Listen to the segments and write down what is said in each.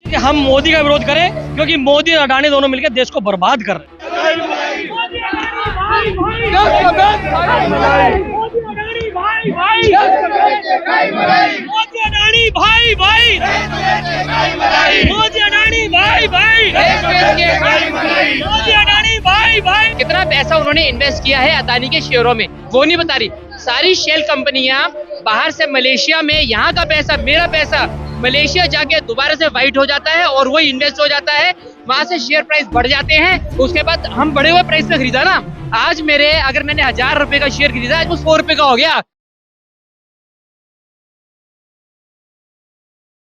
कि हम मोदी का विरोध करें क्योंकि मोदी और अडानी दोनों मिलकर देश को बर्बाद कर रहे हैं। मोदी अडानी भाई भाई, मोदी अडानी भाई भाई, मोदी अडानी भाई भाई। कितना पैसा उन्होंने इन्वेस्ट किया है अदानी के शेयरों में वो नहीं बता रही। सारी शेल कंपनियां बाहर से मलेशिया में, यहाँ का पैसा, मेरा पैसा मलेशिया जाके दोबारा से वाइट हो जाता है और वही इन्वेस्ट हो जाता है, वहां से शेयर प्राइस बढ़ जाते हैं। उसके बाद हम बढ़े हुए प्राइस पे खरीदा ना, आज मेरे अगर मैंने 1000 रुपए का शेयर खरीदा, आज वो 100 रुपए का हो गया।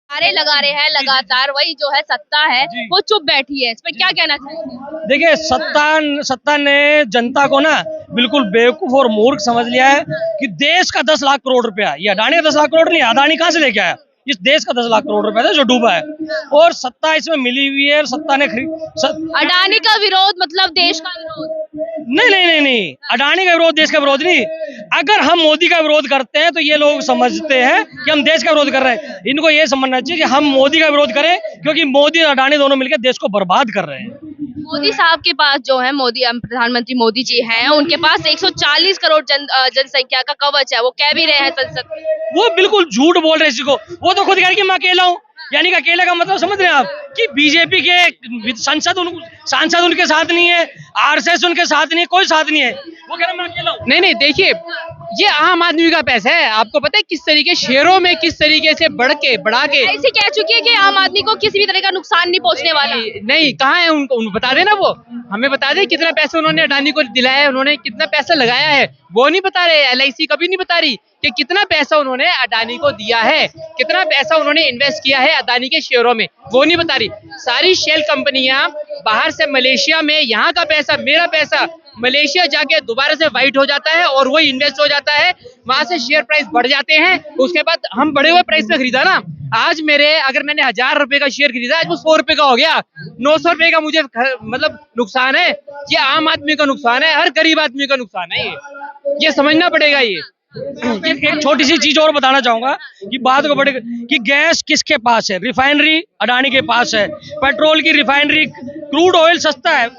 नारे लगा रहे हैं लगातार, वही जो है सत्ता है वो चुप बैठी है, इस पर क्या कहना चाहिए? देखिए, सत्ता ने जनता को ना बिल्कुल बेवकूफ और मूर्ख समझ लिया है कि देश का 10 लाख करोड़ रुपया, ये अडानी का 10 लाख करोड़ नहीं, अडानी कहाँ से लेके आया? इस देश का 10 लाख करोड़ रुपया था जो डूबा है, और सत्ता इसमें मिली हुई है। सत्ता ने अडानी का विरोध मतलब देश का विरोध? नहीं, अडानी का विरोध देश का विरोध नहीं। अगर हम मोदी का विरोध करते हैं तो ये लोग समझते हैं कि हम देश का विरोध कर रहे हैं। इनको ये समझना चाहिए कि हम मोदी का विरोध करें क्योंकि मोदी और अडानी दोनों मिलकर देश को बर्बाद कर रहे हैं। मोदी साहब के पास जो है, प्रधानमंत्री मोदी जी हैं, उनके पास 140 करोड़ जनसंख्या का कवच है, वो कह भी रहे हैं संसद में। वो बिल्कुल झूठ बोल रहे हैं इसी को। वो तो खुद कह रहे कि मैं अकेला हूँ, यानी कि अकेले का मतलब समझ रहे हैं आप कि बीजेपी के सांसद उनके साथ नहीं है, आरएसएस उनके साथ नहीं है, कोई साथ नहीं है, वो कह रहे मैं अकेला हूँ। नहीं, देखिए, ये आम आदमी का पैसा है। आपको पता है किस तरीके शेयरों में किस तरीके से बढ़ा के ऐसे कह चुकी है कि आम आदमी को किसी भी तरह का नुकसान नहीं पहुंचने वाला। नहीं, कहाँ है उनको बता देना, वो हमें बता दे कितना पैसा उन्होंने अडानी को दिलाया है, उन्होंने कितना पैसा लगाया है, वो नहीं बता रहे। एलआईसी कभी नहीं बता रही कि कितना पैसा उन्होंने अडानी को दिया है, कितना पैसा उन्होंने इन्वेस्ट किया है अडानी के शेयरों में, वो नहीं बता रही। सारी शेल कंपनियां बाहर से मलेशिया में, यहाँ का पैसा, मेरा पैसा मलेशिया जाके दोबारा से वाइट हो जाता है और वही इन्वेस्ट हो जाता है, वहां से शेयर प्राइस बढ़ जाते हैं। उसके बाद हम बढ़े हुए प्राइस पे खरीदा ना, आज मेरे अगर मैंने 1000 रुपए का शेयर खरीदा, आज वो 100 रुपए का हो गया। 900 रुपए का मुझे मतलब नुकसान है। ये आम आदमी का नुकसान है, हर गरीब आदमी का नुकसान है। ये समझना पड़ेगा। ये एक छोटी सी चीज और बताना चाहूंगा कि बात को बढ़े कि गैस किसके पास है? रिफाइनरी अडानी के पास है। पेट्रोल की रिफाइनरी, क्रूड ऑयल सस्ता है,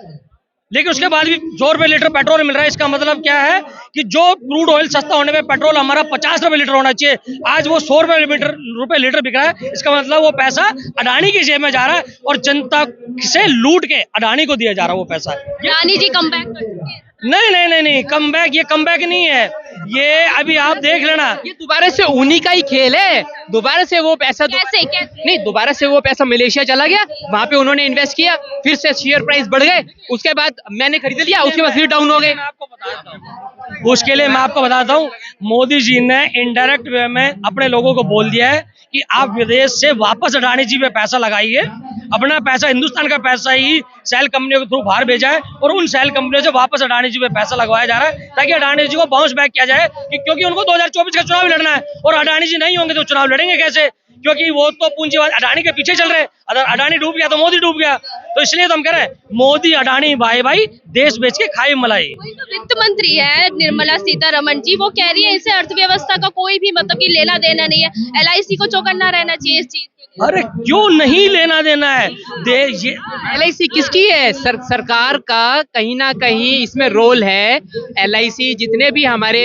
लेकिन उसके बाद भी 100 रुपए लीटर पेट्रोल मिल रहा है। इसका मतलब क्या है कि जो क्रूड ऑयल सस्ता होने पे पेट्रोल हमारा 50 रुपए लीटर होना चाहिए, आज वो 100 रुपए लीटर बिक रहा है। इसका मतलब वो पैसा अडानी की जेब में जा रहा है और जनता से लूट के अडानी को दिया जा रहा है वो पैसा। अडानी जी कम बैक कर चुके हैं। नहीं, कम बैक नहीं है ये, अभी आप देख लेना। ये दोबारा से उन्हीं का ही खेल है। दोबारा से वो पैसा कैसे? नहीं, दोबारा से वो पैसा मलेशिया चला गया, वहां पे उन्होंने इन्वेस्ट किया, फिर से शेयर प्राइस बढ़ गए, उसके बाद मैंने खरीद लिया, उसके बाद फिर डाउन हो गए। उसके लिए मैं आपको बताता हूँ, मोदी जी ने इनडायरेक्ट वे में अपने लोगों को बोल दिया है कि आप विदेश से वापस अडानी जी पे पैसा लगाइए, अपना पैसा, हिंदुस्तान का पैसा ही सेल कंपनियों के थ्रू बाहर भेजा है और उन सेल कंपनियों से वापस अडानी जी पे पैसा लगवाया जा रहा है ताकि अडानी जी को बाउंस बैक किया जाए। क्योंकि उनको 2024 का चुनाव लड़ना है और अडानी जी नहीं होंगे तो चुनाव लड़ेंगे कैसे? क्योंकि वो तो पूंजीवाद अडानी के पीछे चल रहे हैं। अगर अडानी डूब गया तो मोदी डूब गया। तो इसलिए तो हम कह रहे हैं मोदी अडानी भाई भाई, देश बेच के खाई मलाई। वित्त मंत्री है निर्मला सीतारमण जी, वो कह रही है इसे अर्थव्यवस्था का कोई भी मतलब कि लेना देना नहीं है, एलआईसी को चौकन्ना रहना चाहिए इस चीज के लिए। अरे क्यों नहीं लेना देना है? ये एलआईसी किसकी है? सरकार का कहीं ना कहीं इसमें रोल है। एलआईसी जितने भी हमारे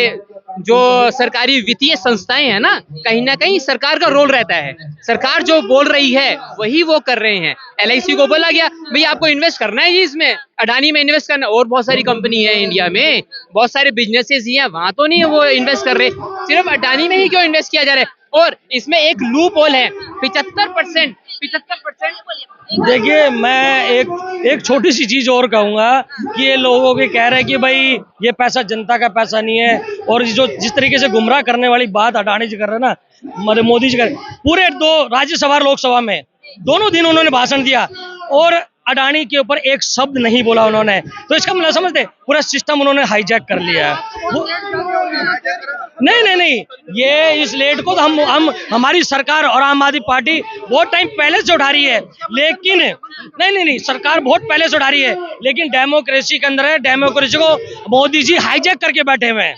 जो सरकारी वित्तीय संस्थाएं हैं ना कहीं सरकार का रोल रहता है। सरकार जो बोल रही है वही वो कर रहे हैं। एलआईसी को बोला गया भाई आपको इन्वेस्ट करना है जी, इसमें अडानी में इन्वेस्ट करना, और बहुत सारी कंपनी है इंडिया में, बहुत सारे बिजनेसेस ही हैं, वहां तो नहीं है वो इन्वेस्ट कर रहे, सिर्फ अडानी में ही क्यों इन्वेस्ट किया जा रहा है? और इसमें एक लूप होल है, 75%। देखिए, मैं एक छोटी सी चीज और कहूंगा कि ये लोगों के कह रहे हैं कि भाई ये पैसा जनता का पैसा नहीं है, और जो जिस तरीके से गुमराह करने वाली बात अडानी जी कर रहे हैं ना, मोदी जी कर रहे, पूरे 2 राज्यसभा और लोकसभा में दोनों दिन उन्होंने भाषण दिया और अडानी के ऊपर एक शब्द नहीं बोला उन्होंने। तो इसका मतलब समझते, पूरा सिस्टम उन्होंने हाईजैक कर लिया है। नहीं, ये इस लेट को तो हम हमारी सरकार और आम आदमी पार्टी बहुत टाइम पहले से उठा रही है, लेकिन नहीं, सरकार बहुत पहले से उठा रही है, लेकिन डेमोक्रेसी के अंदर है, डेमोक्रेसी को मोदी जी हाईजैक करके बैठे हुए हैं।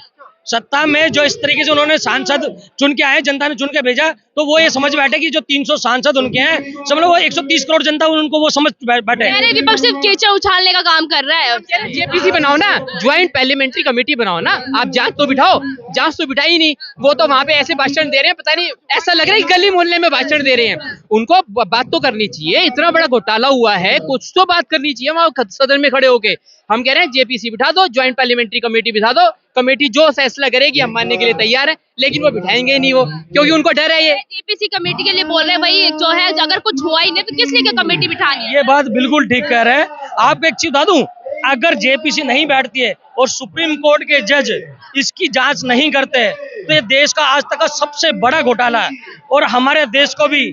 सत्ता में जो इस तरीके से उन्होंने सांसद चुन के आए, जनता ने चुन के भेजा, तो वो ये समझ बैठे कि जो 300 सांसद उनके हैं, समझ लो वो 130 करोड़ जनता उनको वो समझ बैठे। कह रहे विपक्ष सिर्फ कीचड़ उछालने का काम कर रहा है। जेपीसी बनाओ ना, ज्वाइंट पार्लियामेंट्री कमेटी बनाओ ना, आप जांच तो बिठाओ, जांच तो बिठाई नहीं। वो तो वहां पे ऐसे भाषण दे रहे हैं, पता नहीं ऐसा लग रहा है कि गली मोहल्ले में भाषण दे रहे हैं। उनको बात तो करनी चाहिए, इतना बड़ा घोटाला हुआ है, कुछ तो बात करनी चाहिए वहां सदन में खड़े होके। हम कह रहे हैं जेपीसी बिठा दो, ज्वाइंट पार्लियामेंट्री कमेटी बिठा दो, कमेटी जो फैसला करेगी हम मानने के लिए तैयार है, लेकिन वो बिठाएंगे ही नहीं वो, क्योंकि उनको डर है। ये जेपीसी कमेटी के लिए बोल रहे हैं भाई, जो है अगर कुछ हुआ ही नहीं तो किस लिए कमेटी बिठानी है? ये बात बिल्कुल ठीक कह रहे हैं। आपको एक चीज बता दूं, अगर जेपीसी नहीं बैठती है और सुप्रीम कोर्ट के जज इसकी जांच नहीं करते तो ये देश का आज तक का सबसे बड़ा घोटाला है, और हमारे देश को भी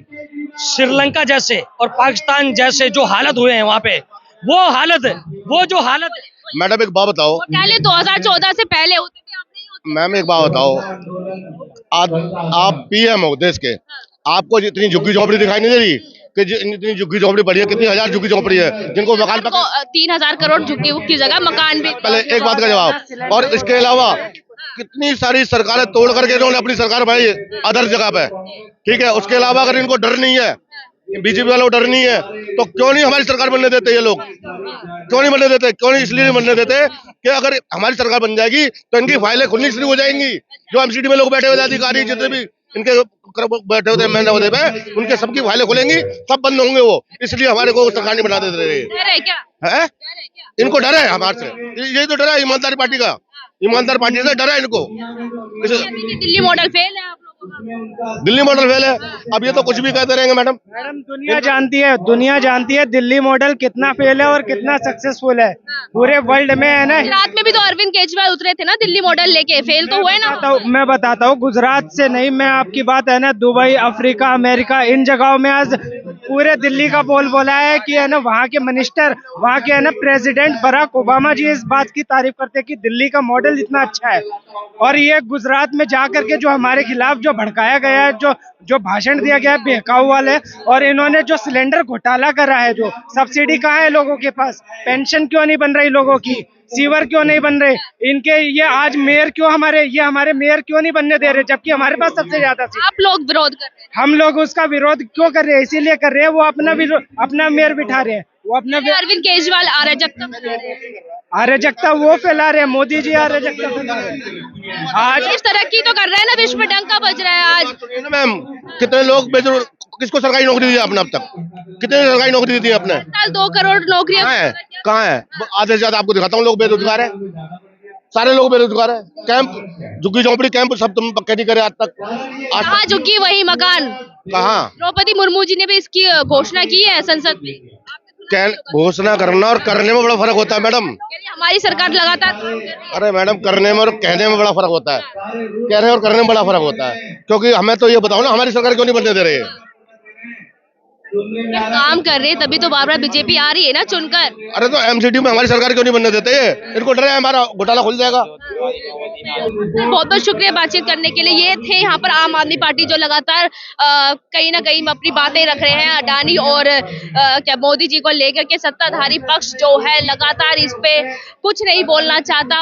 श्रीलंका जैसे और पाकिस्तान जैसे जो हालत हुए हैं वहां पे, वो जो हालत। मैडम एक बात बताओ, घोटाले 2014 से पहले होते थे, अब नहीं होते। मैम एक बात बताओ, आप पीएम हो देश के, आपको इतनी झुग्गी झोपड़ी दिखाई नहीं दे रही कि इतनी झुग्गी झोपड़ी पड़ी है? कितनी हजार झुग्गी झोपड़ी है जिनको मकान 3000 करोड़ झुग्गी की जगह मकान भी। पहले एक बात का जवाब, और इसके अलावा कितनी सारी सरकारें तोड़ करके इन्होंने अपनी सरकार बनाई अदर जगह पे, ठीक है। उसके अलावा अगर इनको डर नहीं है, बीजेपी वालों को डर नहीं है, तो क्यों नहीं हमारी सरकार बनने देते? ये लोग क्यों नहीं बनने देते? क्यों नहीं इसलिए नहीं बनने देते कि अगर हमारी सरकार बन जाएगी तो इनकी फाइलें खुलनी शुरू हो जाएंगी। जो एमसीडी में लोग बैठे हुए अधिकारी, जितने भी इनके बैठे होते हैं होते पे, उनके सबकी फाइलें खुलेंगी, सब बंद होंगे वो। इसलिए हमारे को सरकार नहीं बना दे रहे है। इनको डर है हमारे से, ये तो डर है ईमानदारी पार्टी का, ईमानदार पार्टी से डर है इनको। दिल्ली मॉडल फेल है आप लोगों का। दिल्ली मॉडल फेल है, अब ये तो कुछ भी कहते रहेंगे मैडम। दुनिया जानती है दिल्ली मॉडल कितना फेल है और कितना सक्सेसफुल है पूरे वर्ल्ड में, है ना। गुजरात में भी तो अरविंद केजरीवाल उतरे थे ना दिल्ली मॉडल लेके, फेल तो हुए ना। मैं बताता हूँ, गुजरात से नहीं, मैं आपकी बात है ना, दुबई, अफ्रीका, अमेरिका, इन जगहों में आज पूरे दिल्ली का बोल बोला है कि है ना, वहाँ के मिनिस्टर, वहाँ के है ना प्रेसिडेंट बराक ओबामा जी इस बात की तारीफ करते हैं कि दिल्ली का मॉडल इतना अच्छा है। और ये गुजरात में जा करके जो हमारे खिलाफ जो भड़काया गया है, जो भाषण दिया गया है बहकाऊ वाले, और इन्होंने जो सिलेंडर घोटाला करा है, जो सब्सिडी कहाँ है लोगों के पास, पेंशन क्यों नहीं बन रही लोगों की, सीवर क्यों नहीं बन रहे इनके, ये आज मेयर क्यों हमारे मेयर क्यों नहीं बनने दे रहे, जबकि हमारे पास सबसे ज्यादा सीट। आप लोग विरोध कर रहे हैं। हम लोग उसका विरोध क्यों कर रहे हैं? इसीलिए कर रहे हैं, वो अपना मेयर बिठा रहे हैं, वो अपना अरविंद केजरीवाल अराजकता बना रहे हैं। अराजकता वो फैला रहे हैं, मोदी जी अराजकता फैला रहे हैं। आज देश तरक्की तो कर रहा है ना, विश्व में डंका बज रहा है आज। मैम कितने लोग बेजरूर, किसको सरकारी नौकरी दी आपने अब तक? कितने सरकारी नौकरी दी आपने? 2 करोड़ नौकरियां कहाँ है? आधे से ज्यादा आपको दिखाता हूँ लोग बेरोजगार है, सारे लोग बेरोजगार है। कैंप, झुग्गी झोपड़ी कैंप सब तुम पक्के नहीं करे आज तक। कहाँ झुग्गी वही मकान। कहाँ? द्रौपदी मुर्मू जी ने भी इसकी घोषणा की है संसद में। घोषणा करना और करने में बड़ा फर्क होता है मैडम। हमारी सरकार लगातार। अरे मैडम, करने में और कहने में बड़ा फर्क होता है, कहने और करने में बड़ा फर्क होता है। क्योंकि हमें तो ये बताओ ना, हमारी सरकार क्यों नहीं बनने दे रही है? काम कर रहे तभी तो बार बार बीजेपी आ रही है ना चुनकर। अरे तो एमसीडी में हमारी सरकार क्यों नहीं बनने देते? इनको डर है हमारा घोटाला खुल जाएगा। बहुत बहुत शुक्रिया बातचीत करने के लिए। ये थे यहाँ पर आम आदमी पार्टी जो लगातार कहीं ना कहीं अपनी बातें रख रहे हैं अडानी और क्या मोदी जी को लेकर के। सत्ताधारी पक्ष जो है लगातार इस पे कुछ नहीं बोलना चाहता।